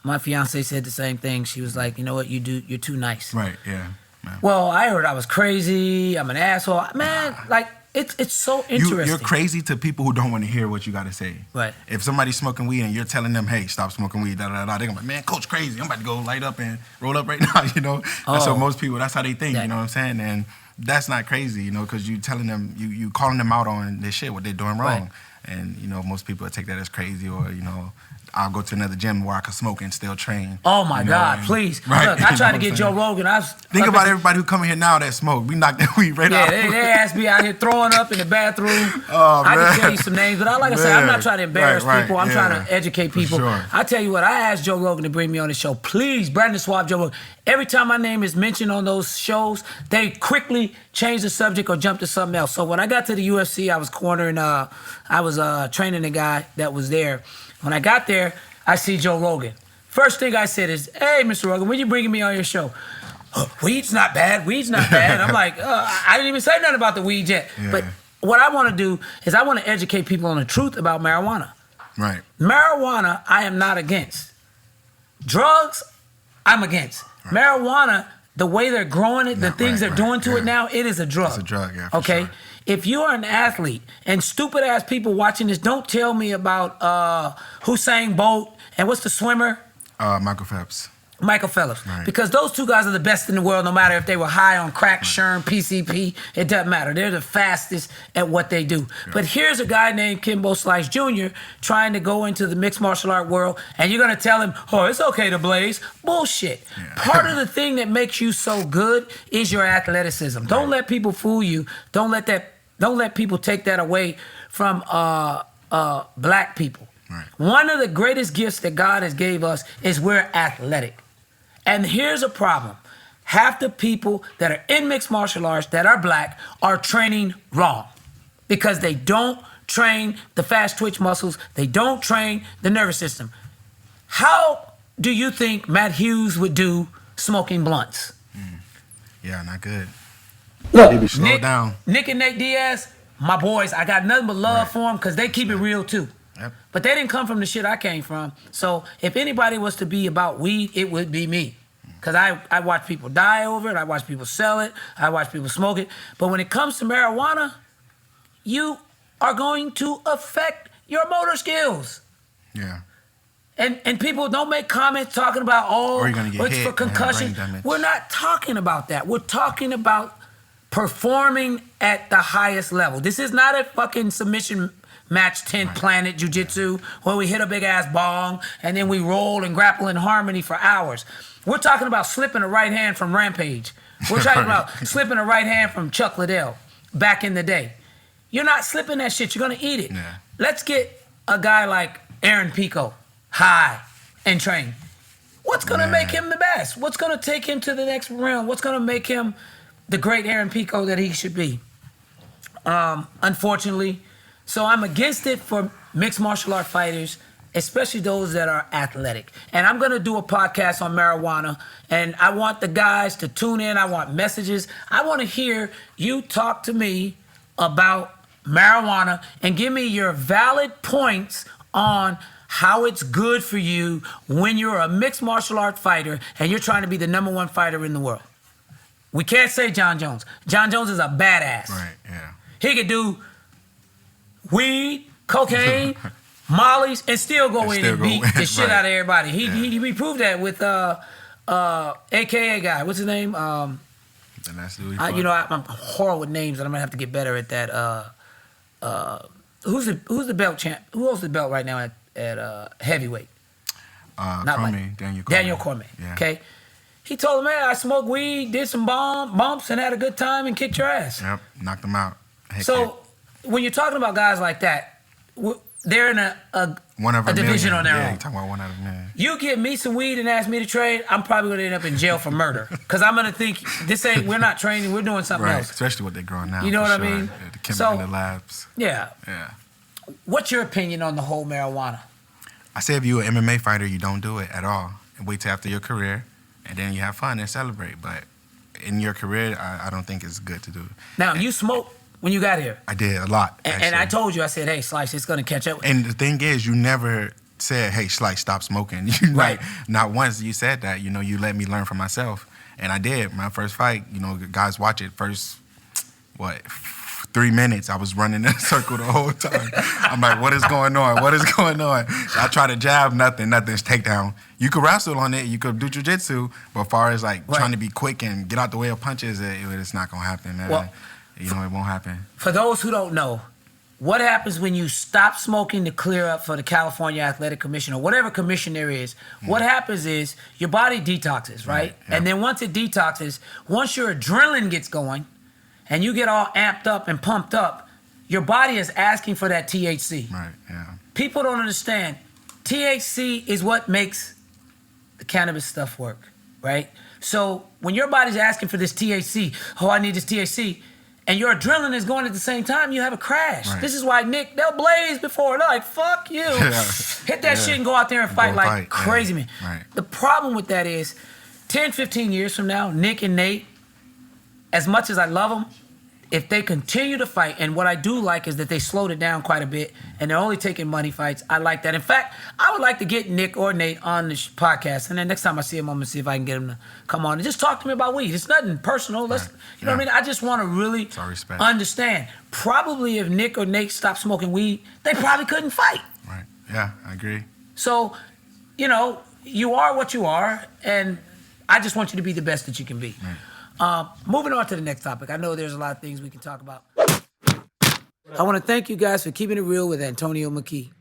my fiance said the same thing. She was like, you know what, you're too nice. Right, yeah. Man. Well, I heard I was crazy. I'm an asshole. Man, like, it's so interesting. You're crazy to people who don't want to hear what you got to say. Right. If somebody's smoking weed and you're telling them, hey, stop smoking weed, they're going to be like, man, Coach crazy. I'm about to go light up and roll up right now, you know? That's what most people, that's how they think, you know what I'm saying? And that's not crazy, you know, because you telling them, you calling them out on their shit, what they're doing wrong. Right. And, you know, most people take that as crazy or, you know, I'll go to another gym where I can smoke and still train. Oh, my God, please. Right. Look, I tried to get Joe Rogan. Think about everybody who come in here now that smoke. We knocked that weed right out. Yeah, they asked me out here throwing up in the bathroom. Oh, I man. can tell you some names, but like I said, I'm not trying to embarrass people. I'm trying to educate people. Sure. I tell you what, I asked Joe Rogan to bring me on the show. Please, Brandon Swab, Joe Rogan. Every time my name is mentioned on those shows, they quickly change the subject or jump to something else. So when I got to the UFC, I was training a guy that was there. When I got there, I see Joe Rogan. First thing I said is, hey, Mr. Rogan, when you bringing me on your show? Weed's not bad. Weed's not bad. I'm like, I didn't even say nothing about the weed yet. Yeah. But what I want to do is I want to educate people on the truth about marijuana. Right. Marijuana, I am not against. Drugs, I'm against. Right. Marijuana, the way they're growing it, the things they're doing to it now, it is a drug. It's a drug, yeah, for okay? Sure. If you are an athlete, and stupid-ass people watching this, don't tell me about Usain Bolt and what's the swimmer? Michael Phelps. Michael Phelps. Right. Because those two guys are the best in the world, no matter if they were high on crack, sherm, PCP, it doesn't matter. They're the fastest at what they do. Yeah. But here's a guy named Kimbo Slice Jr. trying to go into the mixed martial art world, and you're going to tell him, oh, it's okay to blaze. Bullshit. Yeah. Part of the thing that makes you so good is your athleticism. Right. Don't let people fool you. Don't let people take that away from black people. Right. One of the greatest gifts that God has gave us is we're athletic. And here's a problem. Half the people that are in mixed martial arts that are black are training wrong because they don't train the fast twitch muscles. They don't train the nervous system. How do you think Matt Hughes would do smoking blunts? Yeah, not good. Look, maybe slow down. Nick and Nate Diaz, my boys, I got nothing but love for them because they keep it real too. Yep. But they didn't come from the shit I came from. So if anybody was to be about weed, it would be me. Because I watch people die over it. I watch people sell it. I watch people smoke it. But when it comes to marijuana, you are going to affect your motor skills. Yeah. And people don't make comments talking about, or you're gonna get it's hit for concussion. We're not talking about that. We're talking about performing at the highest level. This is not a fucking submission match 10th planet jiu-jitsu where we hit a big ass bong and then we roll and grapple in harmony for hours. We're talking about slipping a right hand from Rampage. We're talking about slipping a right hand from Chuck Liddell back in the day. You're not slipping that shit. You're going to eat it. Yeah. Let's get a guy like Aaron Pico high and train. What's going to make him the best? What's going to take him to the next realm? What's going to make him the great Aaron Pico that he should be? Unfortunately, so I'm against it for mixed martial art fighters, especially those that are athletic. And I'm going to do a podcast on marijuana, and I want the guys to tune in. I want messages. I want to hear you talk to me about marijuana and give me your valid points on how it's good for you when you're a mixed martial art fighter and you're trying to be the #1 fighter in the world. We can't say John Jones. John Jones is a badass. Right, yeah. He could do weed, cocaine, mollies, and still go in and beat the shit out of everybody. He proved that with AKA guy. What's his name? I'm horrible with names, and I'm gonna have to get better at that. Who's the belt champ? Who holds the belt right now at heavyweight? Daniel Cormier. Yeah. Okay. He told him, man, I smoked weed, did some bumps, and had a good time and kicked your ass. Yep, knocked him out. So when you're talking about guys like that, they're in a division on their own. Yeah, you're talking about one out of a million. You give me some weed and ask me to trade, I'm probably going to end up in jail for murder. Because I'm going to think, we're not training, we're doing something else. Especially what they're growing now. You know what I mean? Yeah, the chemical in the labs. Yeah. Yeah. What's your opinion on the whole marijuana? I say if you're an MMA fighter, you don't do it at all. And wait till after your career, and then you have fun and celebrate. But in your career, I don't think it's good to do. Now, you smoked when you got here. I did a lot, and I told you, I said, hey, Slice, it's going to catch up. And the thing is, you never said, hey, Slice, stop smoking. You Right. Not once you said that. You know, you let me learn for myself. And I did. My first fight, you know, guys watch it first, 3 minutes, I was running in a circle the whole time. I'm like, what is going on? What is going on? I try to jab, nothing's takedown. You could wrestle on it, you could do jiu-jitsu, but as far as like trying to be quick and get out the way of punches, it's not gonna happen, man. Well, you know, it won't happen. For those who don't know, what happens when you stop smoking to clear up for the California Athletic Commission or whatever commission there is? What happens is your body detoxes, right? Yeah. And then once it detoxes, once your adrenaline gets going and you get all amped up and pumped up, your body is asking for that THC. Right, yeah. People don't understand. THC is what makes the cannabis stuff work, right? So when your body's asking for this THC, oh, I need this THC, and your adrenaline is going at the same time, you have a crash. Right. This is why Nick, they'll blaze before. They're like, fuck you. Yeah. Hit that shit and go out there and fight like crazy, man. Right. The problem with that is 10, 15 years from now, Nick and Nate, as much as I love them, if they continue to fight, and what I do like is that they slowed it down quite a bit, and they're only taking money fights. I like that. In fact, I would like to get Nick or Nate on this podcast, and then next time I see him, I'm gonna see if I can get him to come on and just talk to me about weed. It's nothing personal. Let's, you know what I mean? I just want to really understand. Probably if Nick or Nate stopped smoking weed, they probably couldn't fight. Right. Yeah, I agree. So, you know, you are what you are, and I just want you to be the best that you can be. Right. Moving on to the next topic. I know there's a lot of things we can talk about. I want to thank you guys for keeping it real with Antonio McKee.